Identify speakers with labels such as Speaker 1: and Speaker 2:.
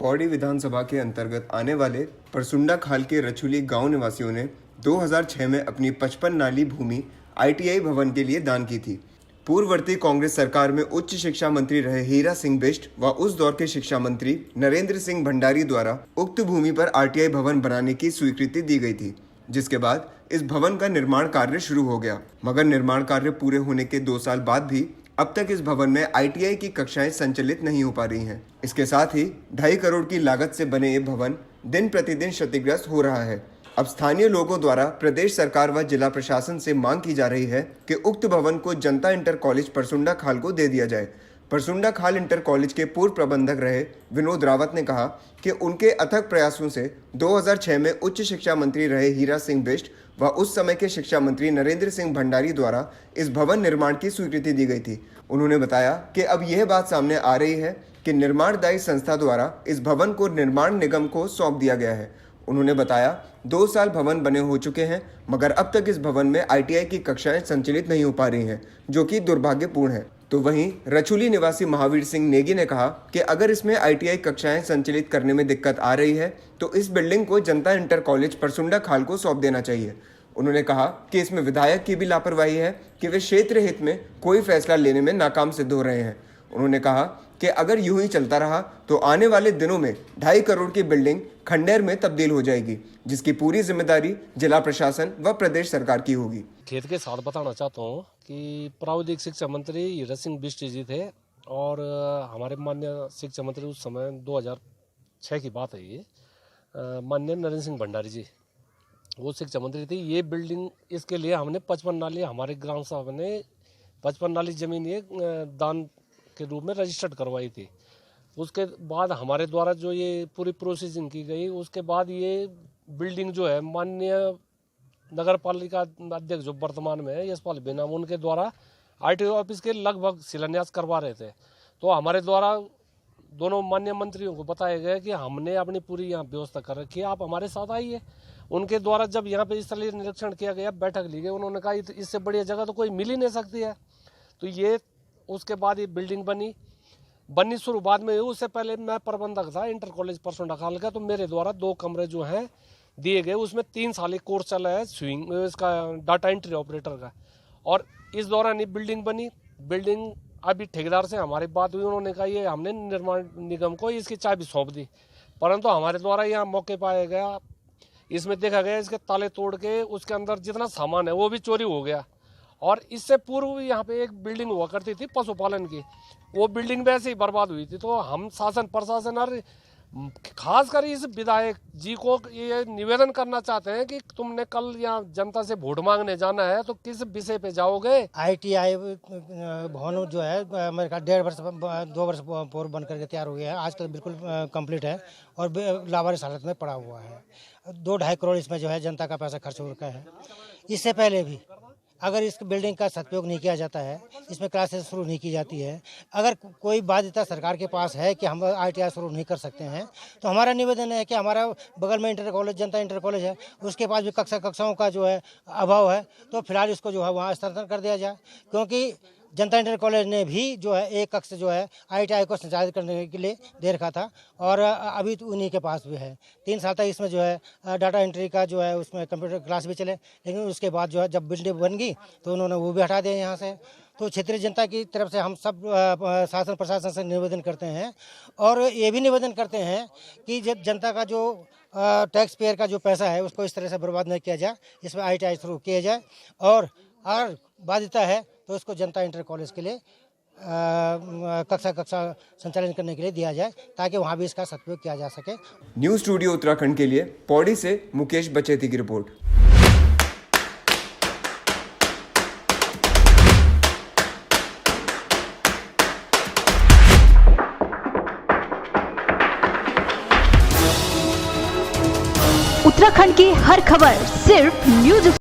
Speaker 1: पौड़ी विधानसभा के अंतर्गत आने वाले परसुंडा खाल के रछुली गांव निवासियों ने 2006 में अपनी 55 नाली भूमि आईटीआई भवन के लिए दान की थी। पूर्ववर्ती कांग्रेस सरकार में उच्च शिक्षा मंत्री रहे हीरा सिंह बिष्ट व उस दौर के शिक्षा मंत्री नरेंद्र सिंह भंडारी द्वारा उक्त भूमि पर आईटीआई भवन बनाने की स्वीकृति दी गई थी, जिसके बाद इस भवन का निर्माण कार्य शुरू हो गया। मगर निर्माण कार्य पूरे होने के 2 साल बाद भी अब तक इस भवन में आईटीआई की कक्षाएं संचालित नहीं हो पा रही हैं। इसके साथ ही 2.5 करोड़ की लागत से बने ये भवन दिन प्रतिदिन क्षतिग्रस्त हो रहा है। अब स्थानीय लोगों द्वारा प्रदेश सरकार व जिला प्रशासन से मांग की जा रही है कि उक्त भवन को जनता इंटर कॉलेज परसुंडा खाल को दे दिया जाए। परसुंडा खाल इंटर कॉलेज के पूर्व प्रबंधक रहे विनोद रावत ने कहा कि उनके अथक प्रयासों से 2006 में उच्च शिक्षा मंत्री रहे हीरा सिंह बिष्ट व उस समय के शिक्षा मंत्री नरेंद्र सिंह भंडारी द्वारा इस भवन निर्माण की स्वीकृति दी गई थी। उन्होंने बताया कि अब यह बात सामने आ रही है कि निर्माणदायी संस्था द्वारा इस भवन को निर्माण निगम को सौंप दिया गया है। उन्होंने बताया 2 साल भवन बने हो चुके हैं, मगर अब तक इस भवन में आईटीआई की कक्षाएं संचालित नहीं हो पा रही हैं, जो कि दुर्भाग्यपूर्ण है। तो वहीं रछुली निवासी महावीर सिंह नेगी ने कहा कि अगर इसमें आईटीआई कक्षाएं संचालित करने में दिक्कत आ रही है तो इस बिल्डिंग को जनता इंटर कॉलेज परसुंडा खाल को सौंप देना चाहिए। उन्होंने कहा कि इसमें विधायक की भी लापरवाही है कि वे क्षेत्र हित में कोई फैसला लेने में नाकाम सिद्ध हो रहे हैं। उन्होंने कहा कि अगर यूं ही चलता रहा तो आने वाले दिनों में 2.5 करोड़ की बिल्डिंग खंडेर में तब्दील हो जाएगी, जिसकी पूरी जिम्मेदारी जिला प्रशासन व प्रदेश सरकार की होगी।
Speaker 2: खेत के साथ बताना चाहता हूँ कि प्राविधिक शिक्षा मंत्री हीरा सिंह बिष्ट जी थे और हमारे माननीय शिक्षा मंत्री उस समय 2006 की बात है ये, माननीय नरेंद्र सिंह भंडारी जी वो शिक्षा मंत्री थी। ये बिल्डिंग इसके लिए हमने 55 नाली, हमारे ग्राम सभा ने 55 नाली जमीन ये दान के रूप में रजिस्टर्ड करवाई थी। उसके बाद हमारे द्वारा जो ये पूरी प्रोसेसिंग की गई, उसके बाद ये बिल्डिंग जो है माननीय नगर पालिका अध्यक्ष जो वर्तमान में है यशपाल बेनाम, उनके द्वारा आरटीओ ऑफिस के लगभग शिलान्यास करवा रहे थे। तो हमारे द्वारा दोनों माननीय मंत्रियों को बताया गया कि हमने अपनी पूरी यहाँ व्यवस्था कर रखी है, आप हमारे साथ आइए। उनके द्वारा जब यहाँ पे स्थलीय निरीक्षण किया गया, बैठक ली गई, उन्होंने कहा इससे बढ़िया जगह तो कोई मिल ही नहीं सकती है। तो ये उसके बाद ये बिल्डिंग बननी शुरुआत में हुई। उससे पहले मैं प्रबंधक था इंटर कॉलेज परसुंडा खाल का, तो मेरे द्वारा 2 कमरे जो हैं दिए गए। उसमें 3 साल कोर्स चला है स्विंग इसका डाटा एंट्री ऑपरेटर का, और इस दौरान ये बिल्डिंग बनी। बिल्डिंग अभी ठेकेदार से हमारी बात हुई, उन्होंने कहा ये हमने निर्माण निगम को इसकी चाबी सौंप दी, परंतु हमारे द्वारा यहाँ मौके पाया गया, इसमें देखा गया इसके ताले तोड़ के उसके अंदर जितना सामान है वो भी चोरी हो गया। और इससे पूर्व यहाँ पे एक बिल्डिंग हुआ करती थी पशुपालन की, वो बिल्डिंग वैसे ही बर्बाद हुई थी। तो हम शासन प्रशासन और खासकर इस विधायक जी को ये निवेदन करना चाहते हैं कि तुमने कल यहाँ जनता से वोट मांगने जाना है तो किस विषय पे जाओगे।
Speaker 3: आईटीआई भवन जो है मेरे ख्याल 2 वर्ष पूर्व बन करके तैयार हो गया है, आज तक बिल्कुल कंप्लीट है और लावारिस हालत में पड़ा हुआ है। 2-2.5 करोड़ इसमें जो है जनता का पैसा खर्च हो रखा है। इससे पहले भी अगर इस बिल्डिंग का सदुपयोग नहीं किया जाता है, इसमें क्लासेस शुरू नहीं की जाती है, अगर कोई बाध्यता सरकार के पास है कि हम आईटीआई शुरू नहीं कर सकते हैं, तो हमारा निवेदन है कि हमारा बगल में इंटर कॉलेज जनता इंटर कॉलेज है, उसके पास भी कक्षाओं का जो है अभाव है, तो फिलहाल इसको जो है वहाँ स्थानांतरण कर दिया जाए। क्योंकि जनता इंटर कॉलेज ने भी जो है एक कक्ष जो है आईटीआई को संचालित करने के लिए दे रखा था और अभी तो उन्हीं के पास भी है। 3 साल तक इसमें जो है डाटा एंट्री का जो है उसमें कंप्यूटर क्लास भी चले, लेकिन उसके बाद जो है जब बिल्डिंग बन गई तो उन्होंने वो भी हटा दिया यहाँ से। तो क्षेत्रीय जनता की तरफ से हम सब शासन प्रशासन से निवेदन करते हैं और ये भी निवेदन करते हैं कि जब जनता का जो टैक्स पेयर का जो पैसा है उसको इस तरह से बर्बाद नहीं किया जाए, इसमें आईटीआई शुरू किया जाए और बाध्यता है तो उसको जनता इंटर कॉलेज के लिए कक्षा संचालन करने के लिए दिया जाए, ताकि वहाँ भी इसका सदुपयोग किया जा सके।
Speaker 1: न्यूज़ स्टूडियो उत्तराखंड के लिए पौड़ी से मुकेश बचेती की रिपोर्ट।
Speaker 4: उत्तराखंड की हर खबर सिर्फ न्यूज़